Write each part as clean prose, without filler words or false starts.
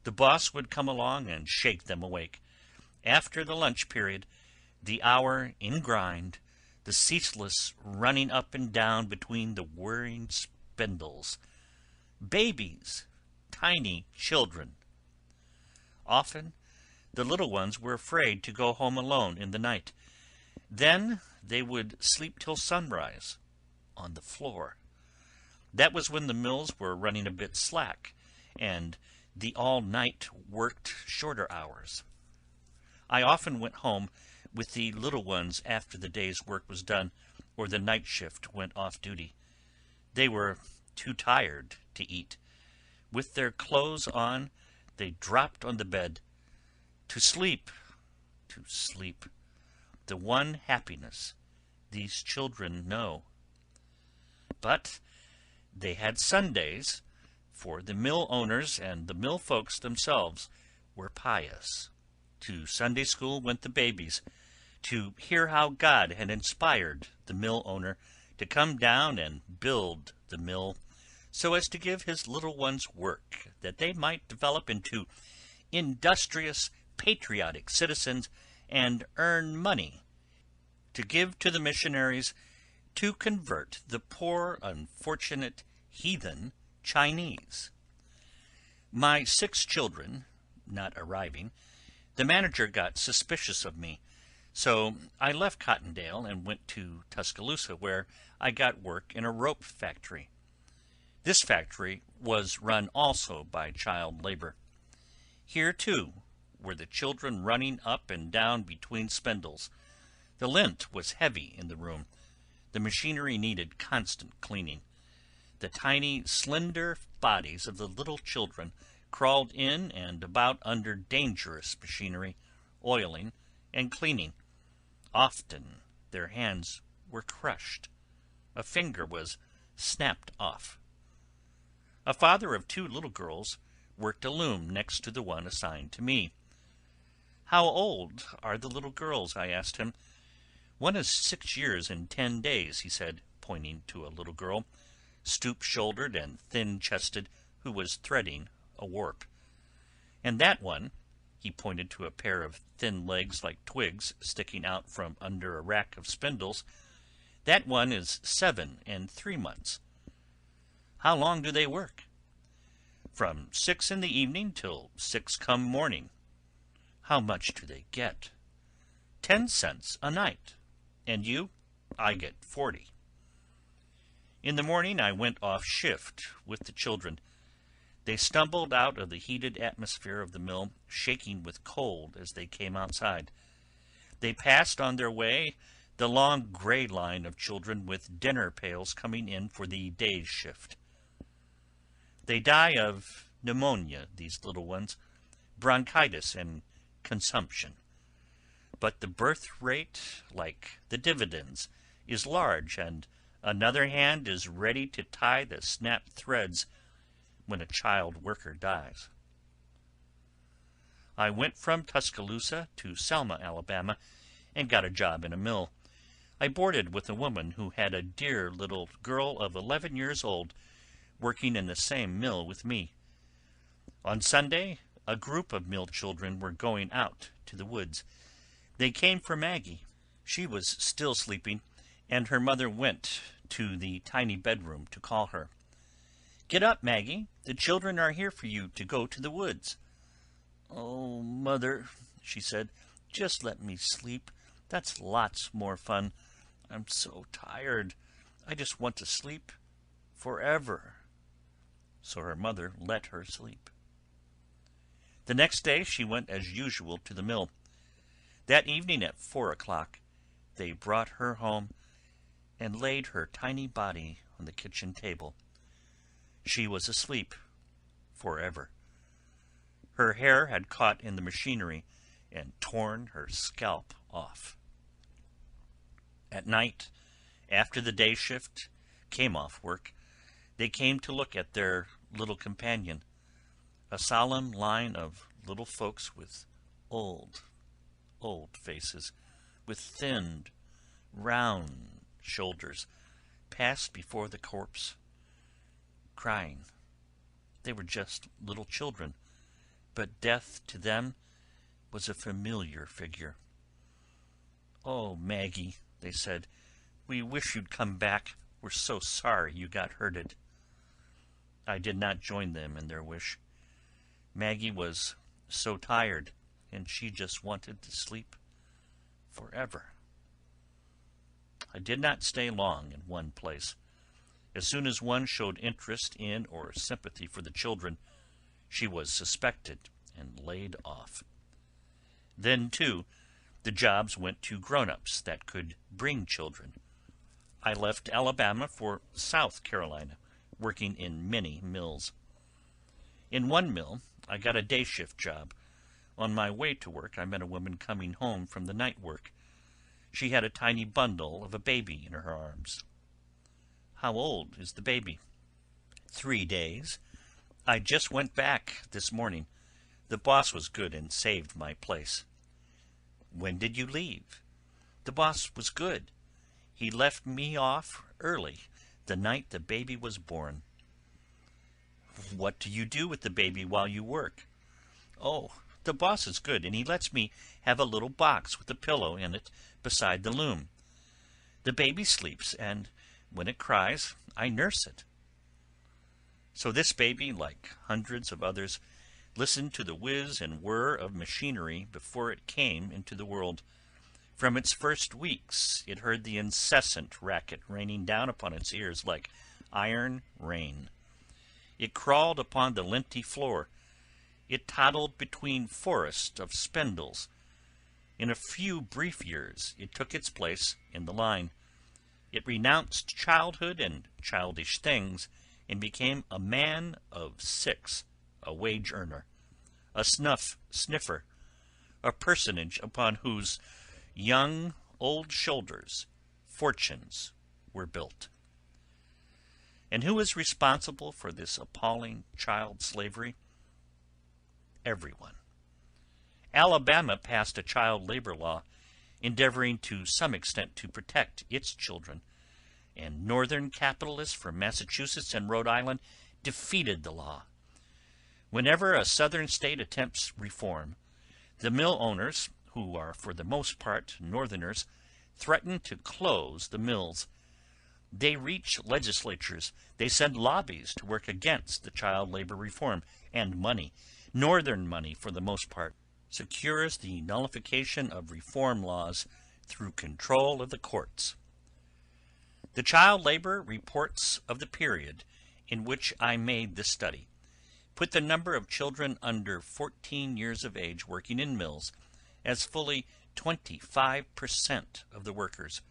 The boss would come along and shake them awake. After the lunch period, the hour in grind, the ceaseless running up and down between the whirring spindles. Babies, tiny children. Often the little ones were afraid to go home alone in the night. Then they would sleep till sunrise on the floor. That was when the mills were running a bit slack, and the all-night worked shorter hours. I often went home with the little ones after the day's work was done, or the night shift went off duty. They were too tired to eat. With their clothes on, they dropped on the bed. To sleep, to sleep. The one happiness these children know. But they had Sundays, for the mill owners and the mill folks themselves were pious. To Sunday school went the babies, to hear how God had inspired the mill owner to come down and build the mill, so as to give his little ones work, that they might develop into industrious, patriotic citizens and earn money to give to the missionaries to convert the poor, unfortunate, heathen Chinese. My 6 children not arriving, the manager got suspicious of me, so I left Cottondale and went to Tuscaloosa, where I got work in a rope factory. This factory was run also by child labor. Here, too, were the children running up and down between spindles. The lint was heavy in the room. The machinery needed constant cleaning. The tiny, slender bodies of the little children crawled in and about under dangerous machinery, oiling and cleaning. Often their hands were crushed. A finger was snapped off. A father of 2 little girls worked a loom next to the one assigned to me. "How old are the little girls?" I asked him. "One is 6 years and 10 days," he said, pointing to a little girl, stoop-shouldered and thin-chested, who was threading a warp. "And that one," he pointed to a pair of thin legs like twigs sticking out from under a rack of spindles, "that one is 7 and 3 months. "How long do they work?" "From 6 in the evening till 6 come morning." "How much do they get?" 10 cents a night. "And you?" "I get 40. In the morning I went off shift with the children. They stumbled out of the heated atmosphere of the mill, shaking with cold as they came outside. They passed on their way the long gray line of children with dinner pails coming in for the day's shift. They die of pneumonia, these little ones, bronchitis and consumption. But the birth rate, like the dividends, is large, and another hand is ready to tie the snapped threads when a child worker dies. I went from Tuscaloosa to Selma, Alabama, and got a job in a mill. I boarded with a woman who had a dear little girl of 11 years old working in the same mill with me. On Sunday, a group of mill children were going out to the woods. They came for Maggie. She was still sleeping, and her mother went to the tiny bedroom to call her. "Get up, Maggie. The children are here for you to go to the woods." "Oh, Mother," she said, "just let me sleep. That's lots more fun. I'm so tired. I just want to sleep forever." So her mother let her sleep. The next day she went as usual to the mill. That evening at 4 o'clock they brought her home and laid her tiny body on the kitchen table. She was asleep forever. Her hair had caught in the machinery and torn her scalp off. At night, after the day shift came off work, they came to look at their little companion, a solemn line of little folks with old faces, with thin, round shoulders, passed before the corpse, crying. They were just little children, but death to them was a familiar figure. "Oh, Maggie," they said, "we wish you'd come back. We're so sorry you got hurted." I did not join them in their wish. Maggie was so tired, and she just wanted to sleep forever. I did not stay long in one place. As soon as one showed interest in or sympathy for the children, she was suspected and laid off. Then, too, the jobs went to grown-ups that could bring children. I left Alabama for South Carolina, working in many mills. In one mill, I got a day shift job. On my way to work, I met a woman coming home from the night work. She had a tiny bundle of a baby in her arms. "How old is the baby?" "3 days. I just went back this morning. The boss was good and saved my place." "When did you leave?" "The boss was good. He left me off early, the night the baby was born." "What do you do with the baby while you work?" "Oh, the boss is good, and he lets me have a little box with a pillow in it beside the loom. The baby sleeps, and when it cries, I nurse it." So this baby, like hundreds of others, listened to the whiz and whir of machinery before it came into the world. From its first weeks it heard the incessant racket raining down upon its ears like iron rain. It crawled upon the linty floor. It toddled between forests of spindles. In a few brief years it took its place in the line. It renounced childhood and childish things and became a man of 6, a wage earner, a snuff sniffer, a personage upon whose young old shoulders fortunes were built. And who is responsible for this appalling child slavery? Everyone. Alabama passed a child labor law, endeavoring to some extent to protect its children, and Northern capitalists from Massachusetts and Rhode Island defeated the law. Whenever a Southern state attempts reform, the mill owners, who are for the most part Northerners, threaten to close the mills. They reach legislatures. They send lobbies to work against the child labor reform, and money, Northern money for the most part, secures the nullification of reform laws through control of the courts. The child labor reports of the period in which I made this study put the number of children under 14 years of age working in mills as fully 25% of the workers,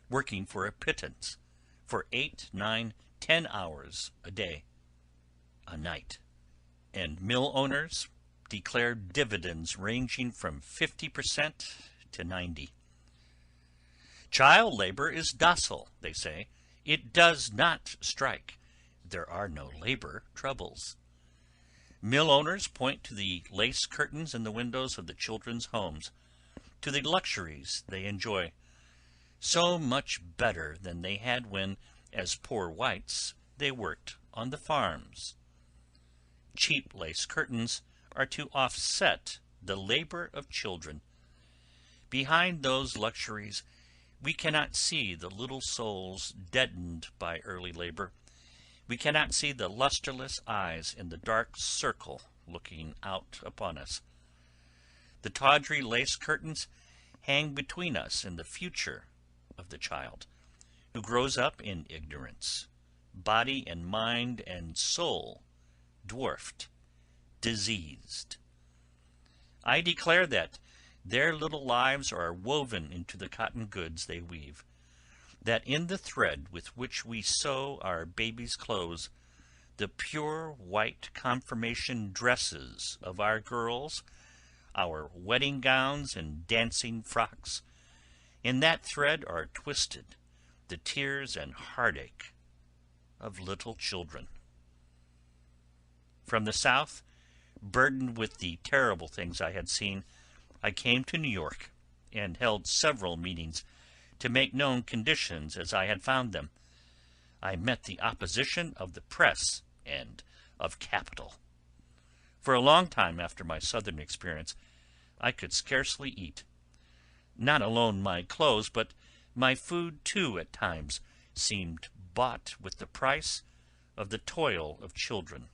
working for a pittance, for 8, 9, 10 hours a day, a night. And mill owners declared dividends ranging from 50% to 90%. Child labor is docile, they say. It does not strike. There are no labor troubles. Mill owners point to the lace curtains in the windows of the children's homes, to the luxuries they enjoy, so much better than they had when, as poor whites, they worked on the farms. Cheap lace curtains are to offset the labor of children. Behind those luxuries we cannot see the little souls deadened by early labor. We cannot see the lusterless eyes in the dark circle looking out upon us. The tawdry lace curtains hang between us and the future of the child, who grows up in ignorance, body and mind and soul dwarfed, diseased. I declare that their little lives are woven into the cotton goods they weave, that in the thread with which we sew our babies' clothes, the pure white confirmation dresses of our girls, our wedding gowns and dancing frocks, in that thread are twisted the tears and heartache of little children. From the South, burdened with the terrible things I had seen, I came to New York and held several meetings to make known conditions as I had found them. I met the opposition of the press and of capital. For a long time after my Southern experience, I could scarcely eat. Not alone my clothes, but my food too at times seemed bought with the price of the toil of children.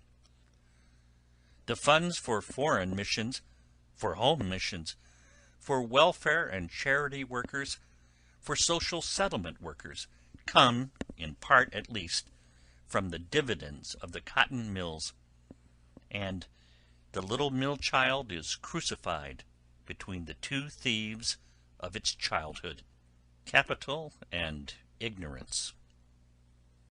The funds for foreign missions, for home missions, for welfare and charity workers, for social settlement workers, come, in part at least, from the dividends of the cotton mills, and the little mill child is crucified between the two thieves of its childhood, capital and ignorance.